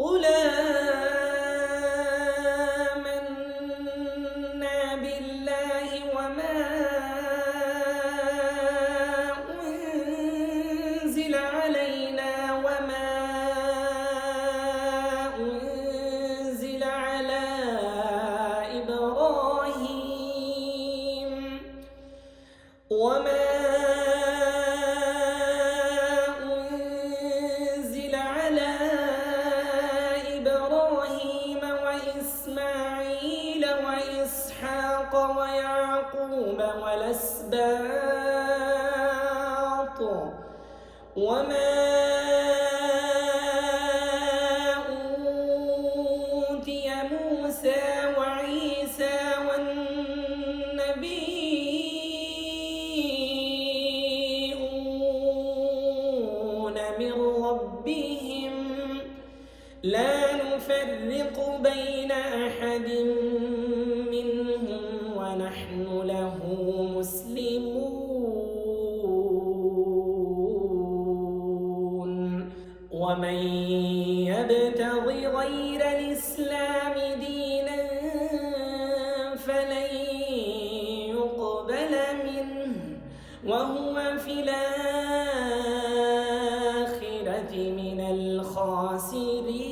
قل آمنا بالله وما أنزل علينا وما أنزل على إبراهيم وإسماعيل وإسحاق ويعقوب والأسباط وما أوتي موسى وعيسى والنبيون من ربهم لا نفرق بين أحد منهم ونحن له مسلمون ومن يبتغ غير الإسلام دينا فلن يقبل منه وهو في الآخرة من الخاسرين.